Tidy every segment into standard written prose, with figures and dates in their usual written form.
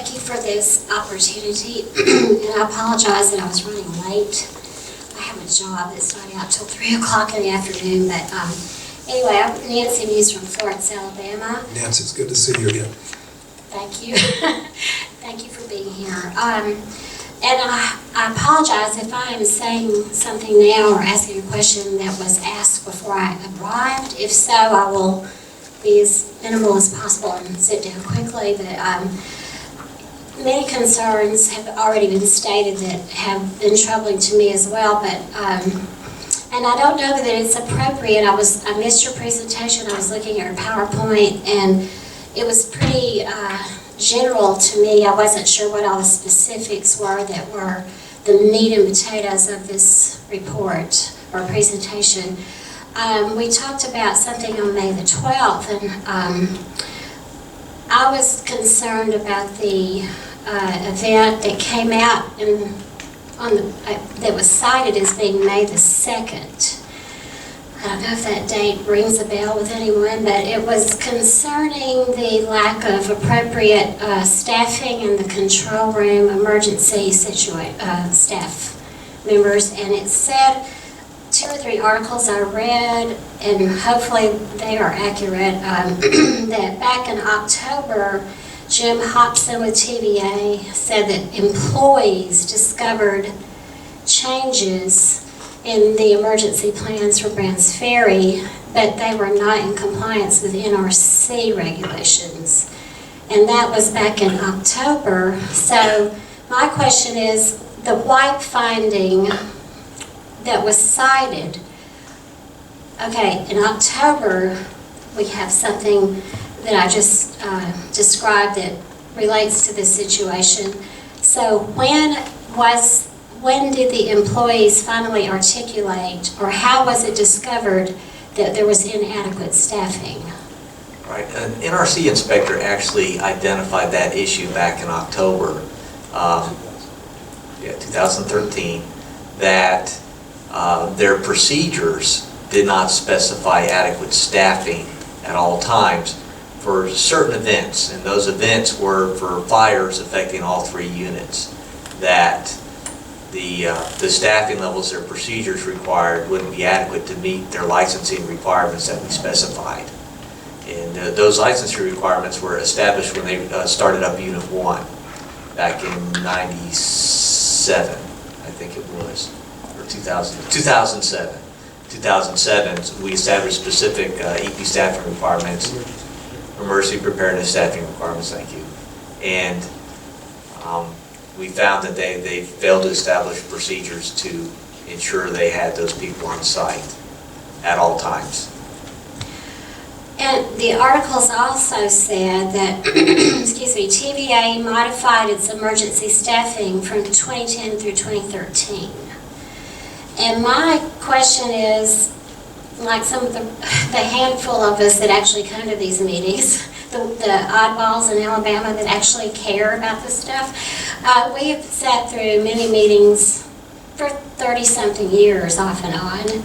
Thank you for this opportunity, and I apologize that I was running late. I have a job that's not out till 3 o'clock in the afternoon, but anyway, I'm Nancy Muse from Florence, Alabama. Nancy, it's good to see you again. Thank you. Thank you for being here. And I apologize if I am saying something now or asking a question that was asked before I arrived. If so, I will be as minimal as possible and sit down quickly. But many concerns have already been stated that have been troubling to me as well. But and I don't know that it's appropriate. I missed your presentation. I was looking at your PowerPoint, and it was pretty general to me. I wasn't sure what all the specifics were that were the meat and potatoes of this report or presentation. We talked about something on May the 12th, and I was concerned about the event that came out that was cited as being May the 2nd. I don't know if that date rings a bell with anyone, but it was concerning the lack of appropriate staffing in the control room emergency staff members. And it said, 2 or 3 articles I read, and hopefully they are accurate, that back in October, Jim Hobson with TVA said that employees discovered changes in the emergency plans for Brand's Ferry, but they were not in compliance with NRC regulations. And that was back in October. So my question is, the white finding that was cited, okay, in October we have something that I just described that relates to this situation. So when did the employees finally articulate, or how was it discovered that there was inadequate staffing? Right, an NRC inspector actually identified that issue back in October, 2013, that their procedures did not specify adequate staffing at all times for certain events, and those events were for fires affecting all 3 units, that the staffing levels their procedures required wouldn't be adequate to meet their licensing requirements that we specified. And those licensing requirements were established when they started up Unit 1 back in 97, I think it was, or 2007. 2007, we established specific EP staffing requirements, emergency preparedness staffing requirements, thank you. And we found that they failed to establish procedures to ensure they had those people on site at all times. And the articles also said that, excuse me, TVA modified its emergency staffing from 2010 through 2013. And my question is, like some of the handful of us that actually come to these meetings, the oddballs in Alabama that actually care about this stuff, we have sat through many meetings for 30-something years off and on.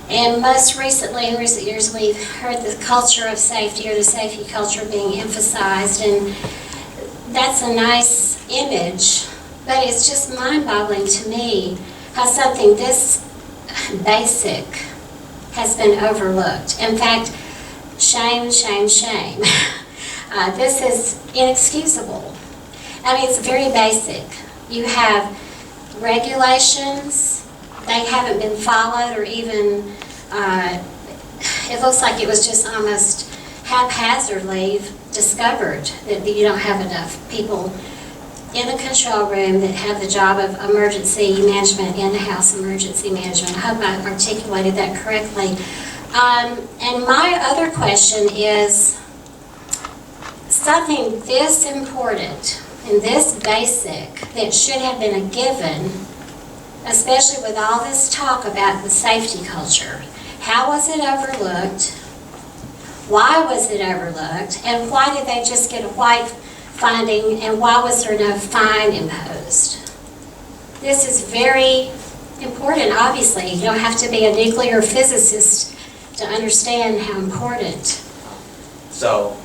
And most recently, in recent years, we've heard the culture of safety, or the safety culture, being emphasized, and that's a nice image, but it's just mind-boggling to me how something this basic has been overlooked. In fact, shame, shame, shame. This is inexcusable. I mean, it's very basic. You have regulations, they haven't been followed, or even, it looks like it was just almost haphazardly discovered that you don't have enough people in the control room that have the job of emergency management, in-house emergency management. I hope I articulated that correctly. And my other question is, something this important and this basic that should have been a given, especially with all this talk about the safety culture. How was it overlooked? Why was it overlooked? And why did they just get a white finding, and why was there no fine imposed? This is very important, obviously. You don't have to be a nuclear physicist to understand how important. So,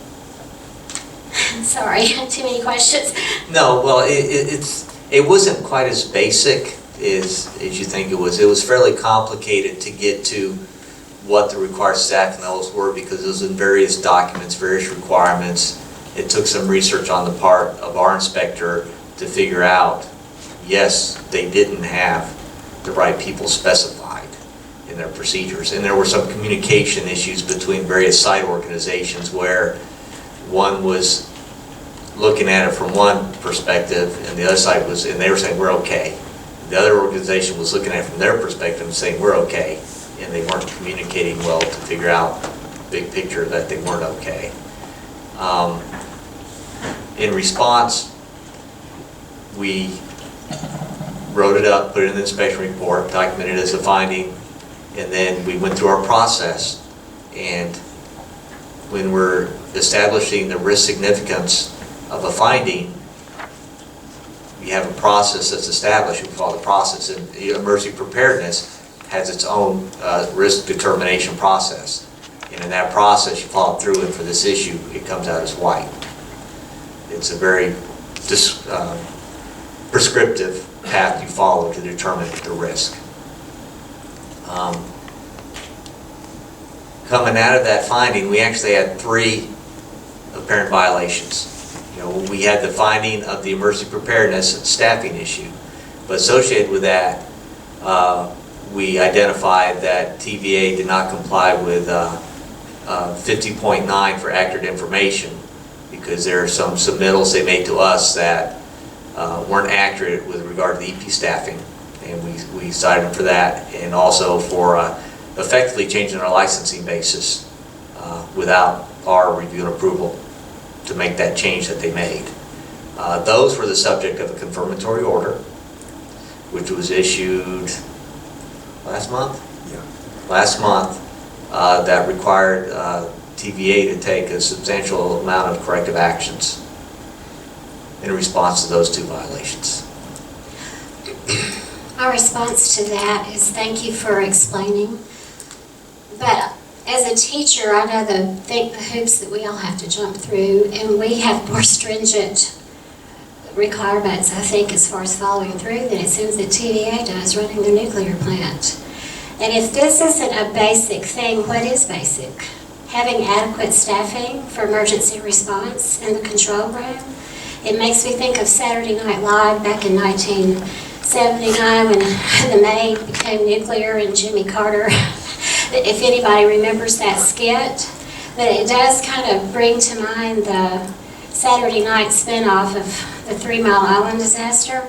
Sorry, too many questions. No, well, it wasn't quite as basic as you think it was. It was fairly complicated to get to what the required staffing levels were because it was in various documents, various requirements. It took some research on the part of our inspector to figure out, yes, they didn't have the right people specified in their procedures. And there were some communication issues between various site organizations where one was looking at it from one perspective and the other side was, and they were saying, we're okay. The other organization was looking at it from their perspective and saying, we're okay. And they weren't communicating well to figure out the big picture that they weren't okay. In response, we wrote it up, put it in the inspection report, documented it as a finding, and then we went through our process. And when we're establishing the risk significance of a finding, we have a process that's established. We call the process, and emergency preparedness has its own risk determination process. And in that process, you follow through, and for this issue, it comes out as white. It's a very prescriptive path you follow to determine the risk. Coming out of that finding, we actually had 3 apparent violations. You know, we had the finding of the emergency preparedness staffing issue, but associated with that, we identified that TVA did not comply with 50.9 for accurate information because there are some submittals they made to us that weren't accurate with regard to the EP staffing, and we cited them for that, and also for effectively changing our licensing basis without our review and approval to make that change that they made. Those were the subject of a confirmatory order, which was issued last month? Yeah. Last month, that required TVA to take a substantial amount of corrective actions in response to those 2 violations. Our response to that is thank you for explaining. But as a teacher, I know the hoops that we all have to jump through, and we have more stringent requirements, I think, as far as following through than it seems that TVA does running their nuclear plant. And if this isn't a basic thing, what is basic? Having adequate staffing for emergency response in the control room? It makes me think of Saturday Night Live back in 1979 when the maid became nuclear and Jimmy Carter, if anybody remembers that skit. But it does kind of bring to mind the Saturday night spinoff of the 3 Mile Island disaster,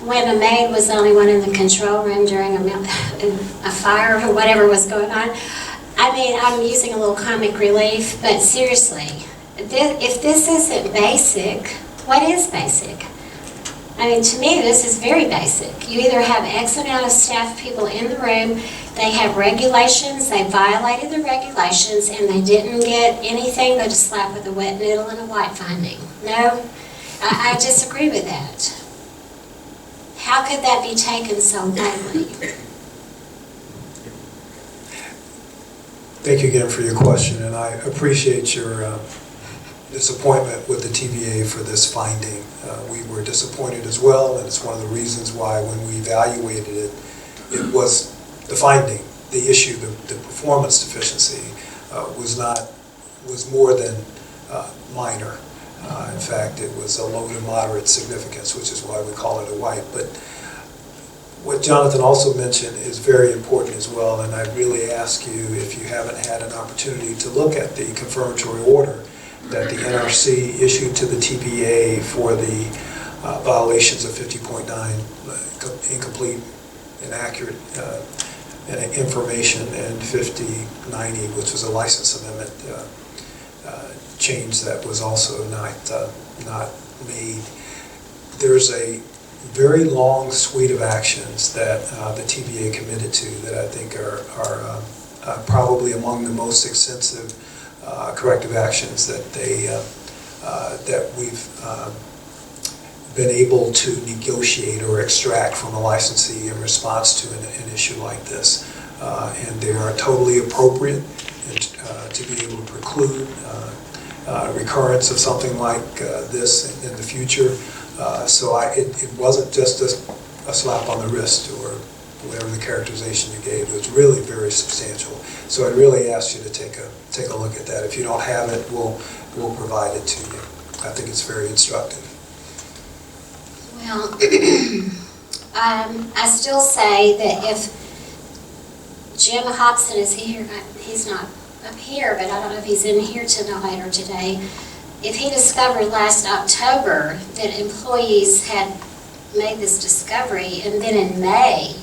when a maid was the only one in the control room during a fire or whatever was going on. I mean, I'm using a little comic relief, but seriously, if this isn't basic, what is basic? I mean, to me, this is very basic. You either have X amount of staff people in the room, they have regulations, they violated the regulations, and they didn't get anything but a slap with a wet noodle and a white finding. No, I disagree with that. How could that be taken so lightly? Thank you again for your question, and I appreciate your disappointment with the TVA for this finding. We were disappointed as well, and it's one of the reasons why when we evaluated it, it was the finding, the issue, the performance deficiency was more than minor. In fact, it was a low to moderate significance, which is why we call it a white. But what Jonathan also mentioned is very important as well, and I'd really ask you, if you haven't had an opportunity to look at the confirmatory order that the NRC issued to the TVA for the violations of 50.9, incomplete, inaccurate information, and 5090, which was a license amendment change that was also not made. There's a very long suite of actions that the TVA committed to that I think are probably among the most extensive corrective actions that that we've been able to negotiate or extract from a licensee in response to an issue like this, and they are totally appropriate to be able to preclude recurrence of something like this in the future. So it wasn't just a slap on the wrist or whatever the characterization you gave. It was really very substantial. So I'd really ask you to take a look at that. If you don't have it, we'll provide it to you. I think it's very instructive. Well, I still say that if Jim Hobson is here, he's not up here, but I don't know if he's in here tonight or today. If he discovered last October that employees had made this discovery and then in May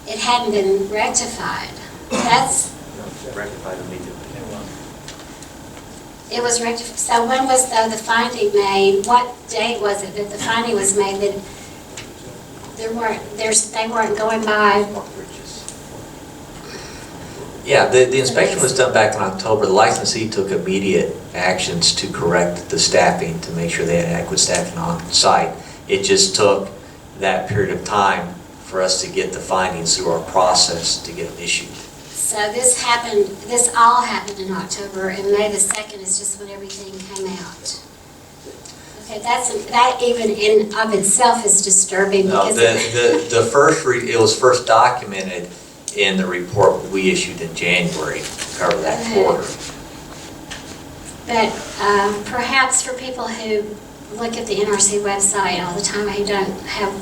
it hadn't been rectified, that's... Rectified immediately. It was rectified. So when was the finding made? What date was it that the finding was made that they weren't going by? Yeah, the inspection was done back in October. The licensee took immediate actions to correct the staffing to make sure they had adequate staffing on site. It just took that period of time for us to get the findings through our process to get them issued. So this all happened in October, and May the 2nd is just when everything came out. Okay, that even in of itself is disturbing. No, because it was first documented in the report we issued in January to cover that quarter. But perhaps for people who look at the NRC website all the time, who don't have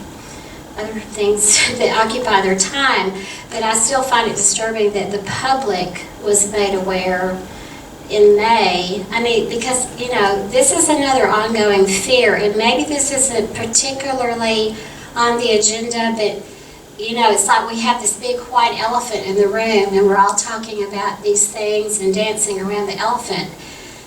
other things that occupy their time, but I still find it disturbing that the public was made aware in May. I mean, because, you know, this is another ongoing fear, and maybe this isn't particularly on the agenda, but, you know, it's like we have this big white elephant in the room, and we're all talking about these things and dancing around the elephant.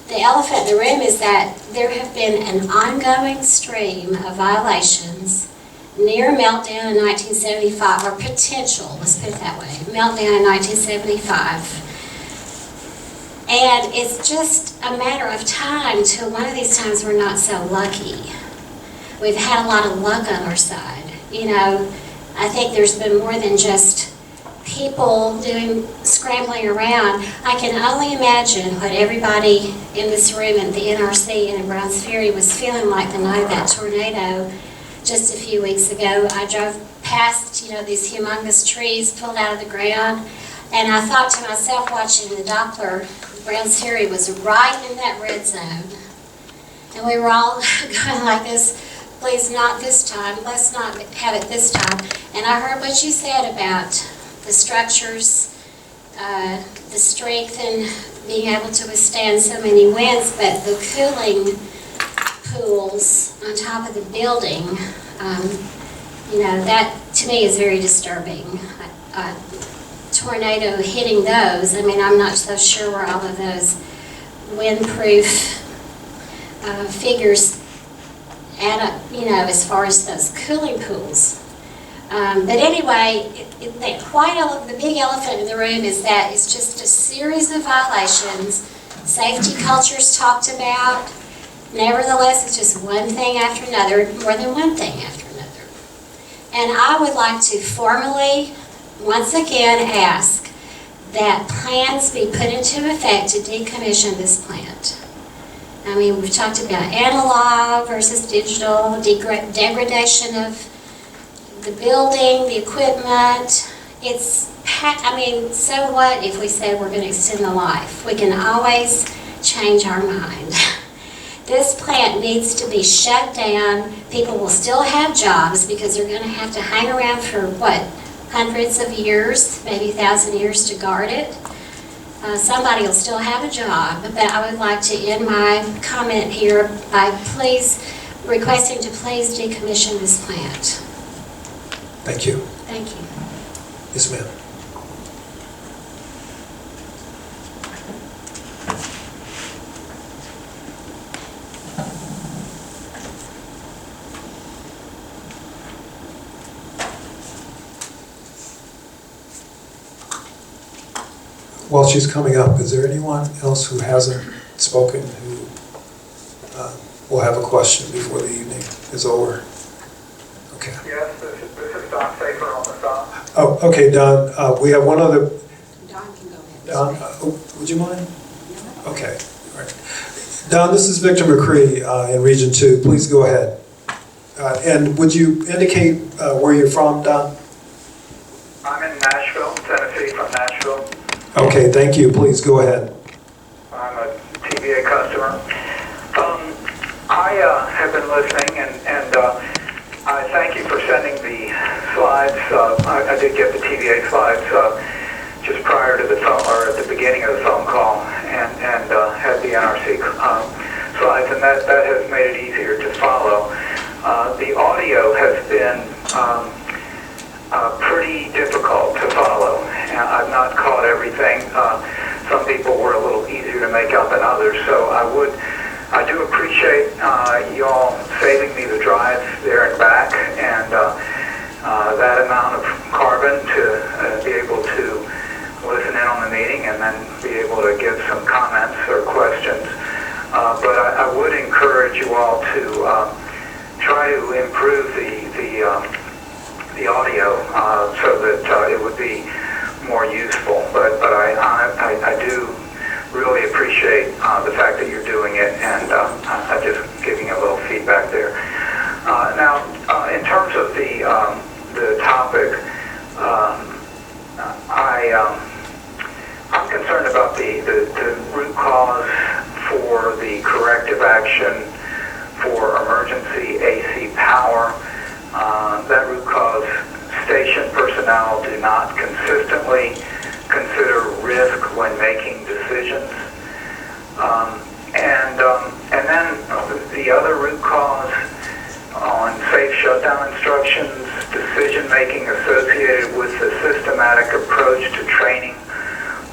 The elephant in the room is that there have been an ongoing stream of violations near meltdown in 1975, or potential, let's put it that way, meltdown in 1975. And it's just a matter of time till one of these times we're not so lucky. We've had a lot of luck on our side. You know, I think there's been more than just people scrambling around. I can only imagine what everybody in this room at the NRC and in Browns Ferry was feeling like the night of that tornado just a few weeks ago. I drove past, you know, these humongous trees pulled out of the ground, and I thought to myself, watching the Doppler, Browns Ferry was right in that red zone, and we were all going like this, please not this time, let's not have it this time. And I heard what you said about the structures, the strength and being able to withstand so many winds, but the cooling pools on top of the building, you know, that to me is very disturbing. Tornado hitting those, I mean, I'm not so sure where all of those windproof figures add up, you know, as far as those cooling pools. But anyway, the big elephant in the room is that it's just a series of violations. Safety culture's talked about. Nevertheless, it's just one thing after another, more than one thing after another. And I would like to formally, once again, ask that plans be put into effect to decommission this plant. I mean, we've talked about analog versus digital, degradation of the building, the equipment. I mean, so what if we say we're going to extend the life? We can always change our mind. This plant needs to be shut down. People will still have jobs because they're going to have to hang around for, what, hundreds of years, maybe 1,000 years to guard it. Somebody will still have a job, but I would like to end my comment here by requesting to please decommission this plant. Thank you. Thank you. Yes, ma'am. While she's coming up, is there anyone else who hasn't spoken who will have a question before the evening is over? Okay. Yes, this is Don Safer on the phone. Oh, okay, Don. We have one other. Don can go ahead. Don, would you mind? Okay. All right. Don, this is Victor McCree in Region 2. Please go ahead. And would you indicate where you're from, Don? I'm in Nashville, Tennessee, from Nashville. Okay, thank you. Please go ahead. I'm a TVA customer. I have been listening, and I thank you for sending the slides. I did get the TVA slides just prior to the phone, or at the beginning of the phone call, and had the NRC slides, and that has made it easier to follow. The audio has been pretty difficult to follow. I've not caught everything. Some people were a little easier to make out than others, so I do appreciate y'all saving me the drive there and back, and that amount of carbon to be able to listen in on the meeting and then be able to give some comments or questions. But I would encourage you all to try to improve the audio so that it would be more useful. But I do really appreciate the fact that you're doing it, and I'm just giving a little feedback there. Now, in terms of the topic, I'm concerned about the root cause for the corrective action for emergency AC power. That root cause, station personnel do not consistently consider risk when making decisions. And then the other root cause on safe shutdown instructions, decision making associated with the systematic approach to training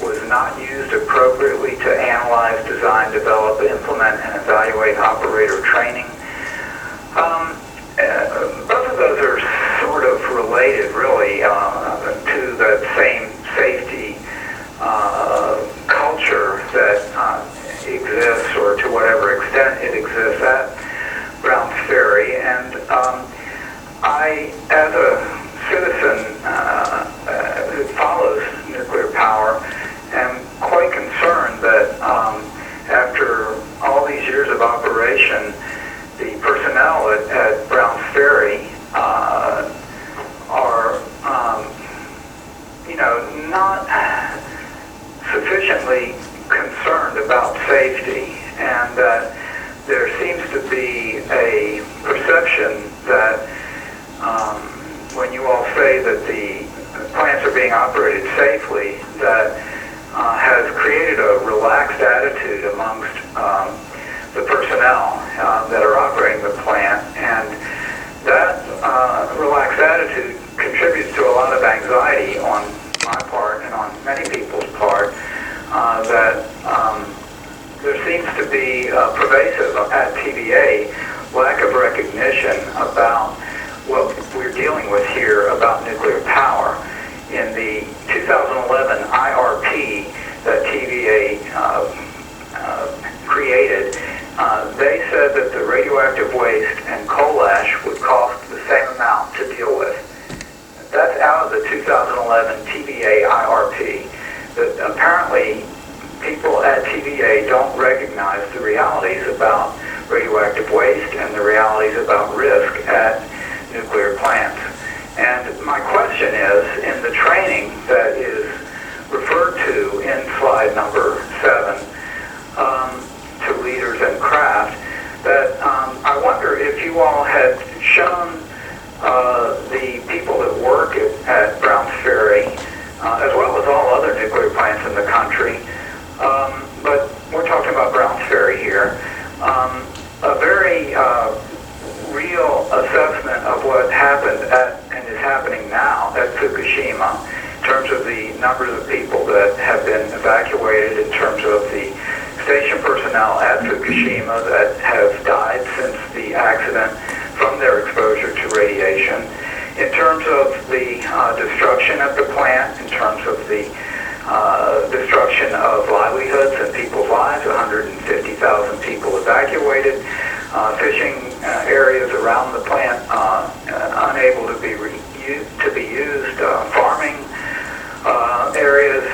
was not used appropriately to analyze, design, develop, implement, and evaluate operator training. Both of those are sort of related, really, to that same safety culture that exists, or to whatever extent it exists at Browns Ferry. And I, as a citizen who follows nuclear power, am quite concerned that after all these years of operation, the personnel at Browns Ferry are, not sufficiently concerned about safety, and that there seems to be a perception that when you all say that the plants are being operated safely, that has created a relaxed attitude amongst the personnel that are operating the plant, and that relaxed attitude contributes to a lot of anxiety on my part and on many people's part, that there seems to be pervasive at TVA lack of recognition about what we're dealing with here about nuclear power. In the 2011 IRP that TVA created, they said that the radioactive waste and coal ash would cost the same amount to deal with. That's out of the 2011 TVA IRP. That apparently people at TVA don't recognize the realities about radioactive waste and the realities about risk at nuclear plants. And my question is, in the training that is referred to in slide number 7, to leaders and craft, that I wonder if you all had shown the people that work at Browns Ferry, as well as all other nuclear plants in the country, but we're talking about Browns Ferry here, a very real assessment of what happened and is happening now at Fukushima, in terms of the numbers of people that have been evacuated, in terms of the station personnel at Fukushima that have died since the accident from their exposure to radiation, in terms of the destruction of the plant, in terms of the destruction of livelihoods and people's lives, 150,000 people evacuated, fishing areas around the plant unable to be used, farming areas,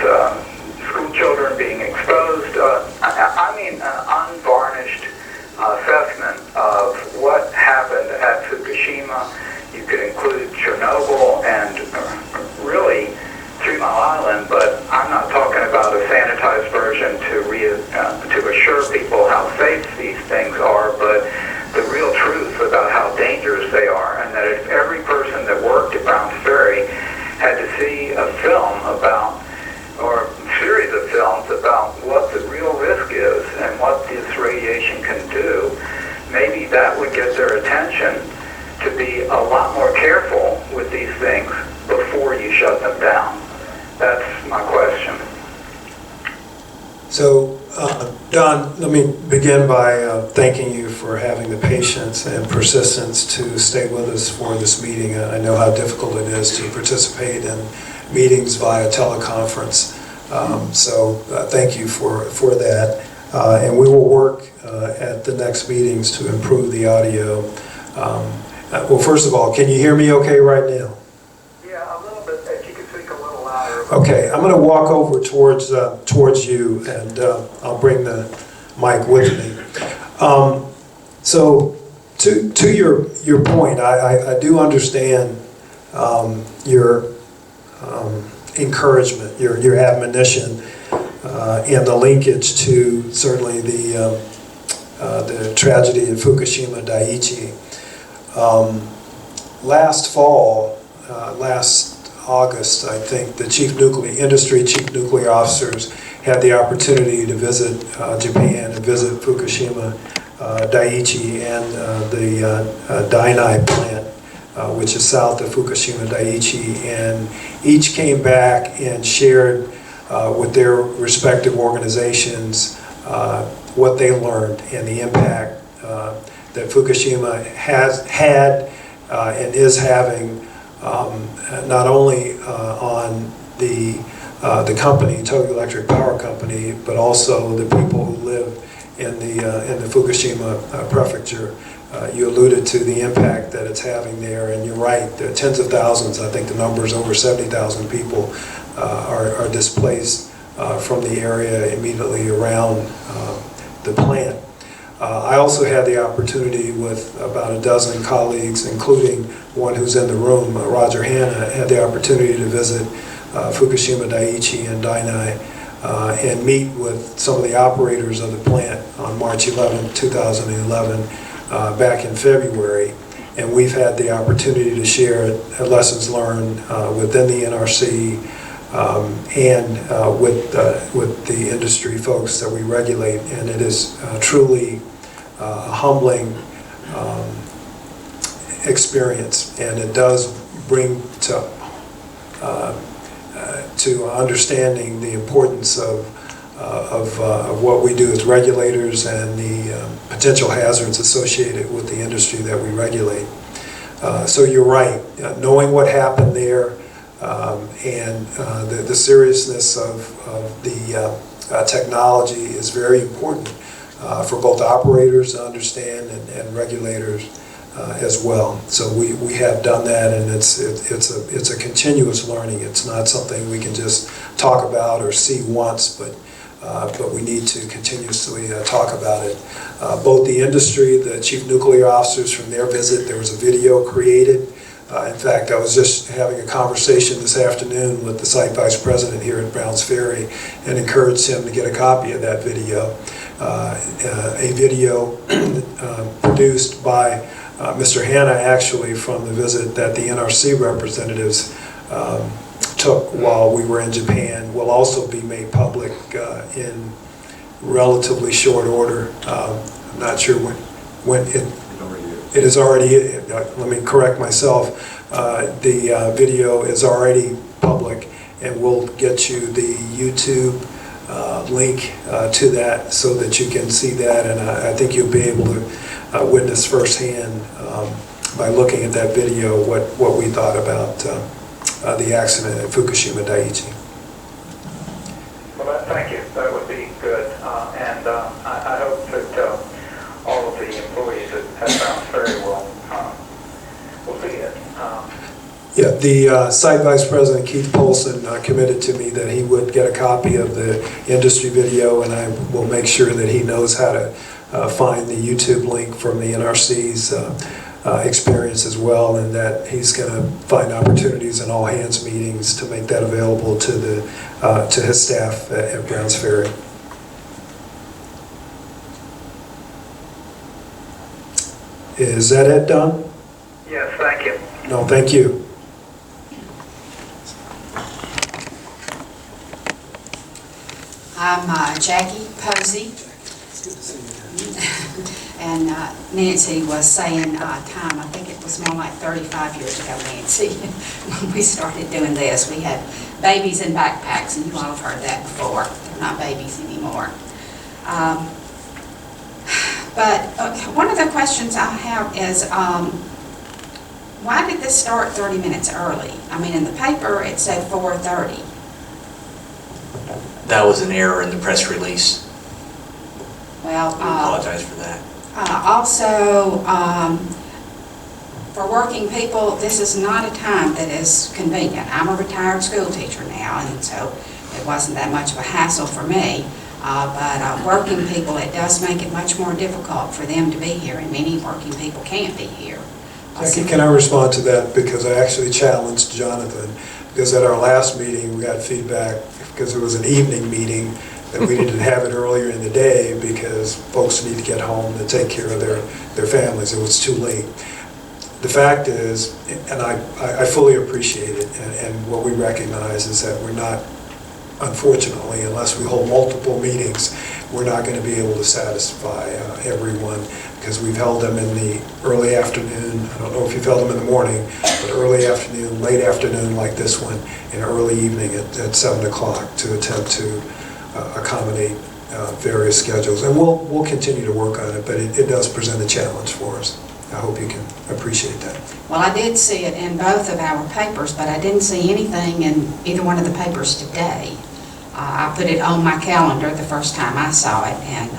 school children being exposed. I mean, unvarnished about, or series of films about what the real risk is and what this radiation can do, maybe that would get their attention to be a lot more careful with these things before you shut them down. That's my question. So, Don, let me begin by thanking you for having the patience and persistence to stay with us for this meeting. I know how difficult it is to participate in meetings via teleconference. Thank you for that. And we will work at the next meetings to improve the audio. Well, first of all, can you hear me okay right now? Yeah, a little bit. If you could speak a little louder. Okay, I'm going to walk over towards you, and I'll bring the mic with me. So, to your point, I do understand your encouragement, your admonition, and the linkage to certainly the tragedy in Fukushima Daiichi. Last fall, last August, I think, the industry chief nuclear officers had the opportunity to visit Japan and visit Fukushima Daiichi and the Dainai plant, which is south of Fukushima Daiichi, and each came back and shared with their respective organizations what they learned and the impact that Fukushima has had and is having, not only on the company, Tokyo Electric Power Company, but also the people who live in the Fukushima prefecture. You alluded to the impact that it's having there, and you're right. There are tens of thousands. I think the number is over 70,000 people are displaced from the area immediately around the plant. I also had the opportunity with about a dozen colleagues, including one who's in the room, Roger Hanna, had the opportunity to visit Fukushima Daiichi and Dainai and meet with some of the operators of the plant on March 11, 2011, back in February. And we've had the opportunity to share lessons learned within the NRC and with the industry folks that we regulate, and it is truly a humbling experience, and it does bring to understanding the importance of what we do as regulators and the potential hazards associated with the industry that we regulate. So you're right, knowing what happened there and the seriousness of the technology is very important for both operators to understand and regulators as well. So we have done that, and it's a continuous learning. It's not something we can just talk about or see once, but we need to continuously talk about it. Both the industry, the chief nuclear officers from their visit, there was a video created. In fact, I was just having a conversation this afternoon with the site vice president here at Browns Ferry and encouraged him to get a copy of that video. A video produced by Mr. Hanna, actually, from the visit that the NRC representatives took while we were in Japan, will also be made public in relatively short order. I'm not sure when it is already, let me correct myself, the video is already public, and we'll get you the YouTube link to that so that you can see that, and I think you'll be able to witness firsthand by looking at that video what we thought about the accident at Fukushima Daiichi. Well, thank you. That would be good. And I hope that all of the employees at Browns Ferry will see it. Yeah, the site vice president, Keith Polson, committed to me that he would get a copy of the industry video, and I will make sure that he knows how to find the YouTube link from the NRC's experience as well, and that he's going to find opportunities in all hands meetings to make that available to his staff at Browns Ferry. Is that it, Don? Yes, thank you. No, thank you. I'm Jackie Posey. It's good to see you. And Nancy was saying time, I think it was more like 35 years ago, Nancy, when we started doing this. We had babies in backpacks, and you all have heard that before. They're not babies anymore. But one of the questions I have is, why did this start 30 minutes early? I mean, in the paper, it said 4:30. That was an error in the press release. Well, I apologize for that. Also, for working people, this is not a time that is convenient. I'm a retired school teacher now, and so it wasn't that much of a hassle for me. But working people, it does make it much more difficult for them to be here, and many working people can't be here. Jackie, can I respond to that? Because I actually challenged Jonathan, because at our last meeting, we got feedback, because it was an evening meeting, that we needed to have it earlier in the day because folks need to get home to take care of their families. It was too late. The fact is, and I fully appreciate it, and what we recognize is that we're not, unfortunately, unless we hold multiple meetings, we're not going to be able to satisfy everyone, because we've held them in the early afternoon. I don't know if you've held them in the morning, but early afternoon, late afternoon like this one, and early evening at 7 o'clock to attempt to accommodate various schedules. And we'll continue to work on it, but it does present a challenge for us. I hope you can appreciate that. Well, I did see it in both of our papers, but I didn't see anything in either one of the papers today. I put it on my calendar the first time I saw it, and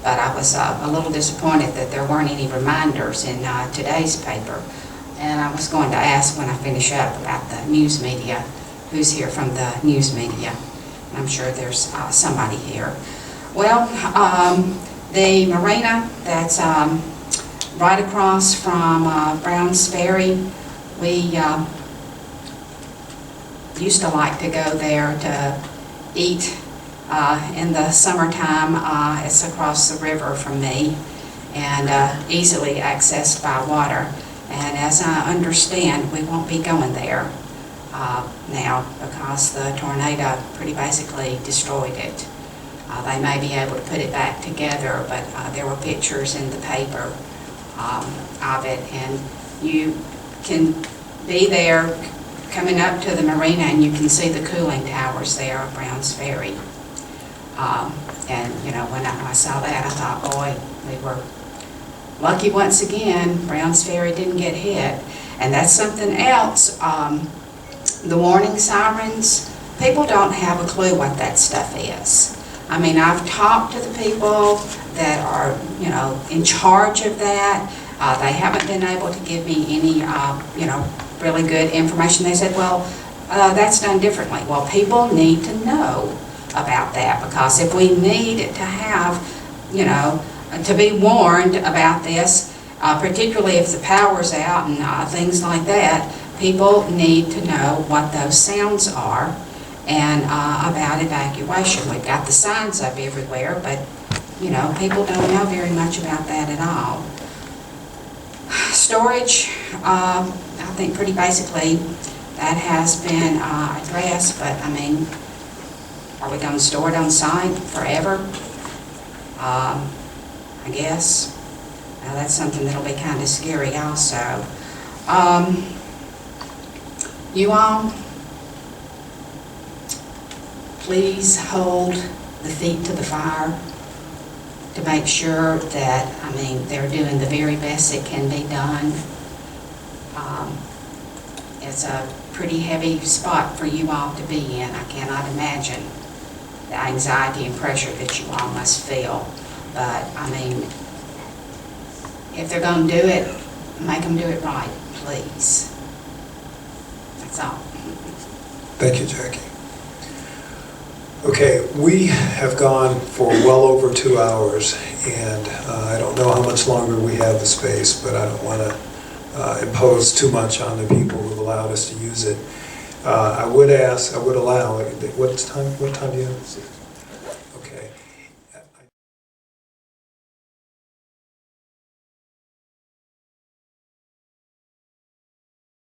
but I was a little disappointed that there weren't any reminders in today's paper. And I was going to ask when I finish up about the news media, who's here from the news media. I'm sure there's somebody here. Well, the marina that's right across from Brown's Ferry, we used to like to go there to eat in the summertime. It's across the river from me and easily accessed by water. And as I understand, we won't be going there now because the tornado pretty basically destroyed it. They may be able to put it back together, but there were pictures in the paper of it, and you can be there coming up to the marina and you can see the cooling towers there of Brown's Ferry. And you know, when I saw that, I thought, boy, we were lucky once again. Brown's Ferry didn't get hit. And that's something else. The warning sirens, people don't have a clue what that stuff is. I mean, I've talked to the people that are, you know, in charge of that. They haven't been able to give me any, you know, really good information. They said, well, that's done differently. Well, people need to know about that, because if we need to have, you know, to be warned about this, particularly if the power's out and things like that, people need to know what those sounds are and about evacuation. We've got the signs up everywhere, but, you know, people don't know very much about that at all. Storage, I think pretty basically that has been addressed, but I mean, are we going to store it on site forever? I guess. Now that's something that'll be kind of scary also. You all, please hold the feet to the fire to make sure that, I mean, they're doing the very best that can be done. It's a pretty heavy spot for you all to be in. I cannot imagine the anxiety and pressure that you all must feel. But, I mean, if they're going to do it, make them do it right, please. That's all. Thank you, Jackie. Okay, we have gone for well over 2 hours, and I don't know how much longer we have the space, but I don't want to impose too much on the people who've allowed us to use it. I would allow, what time do you have?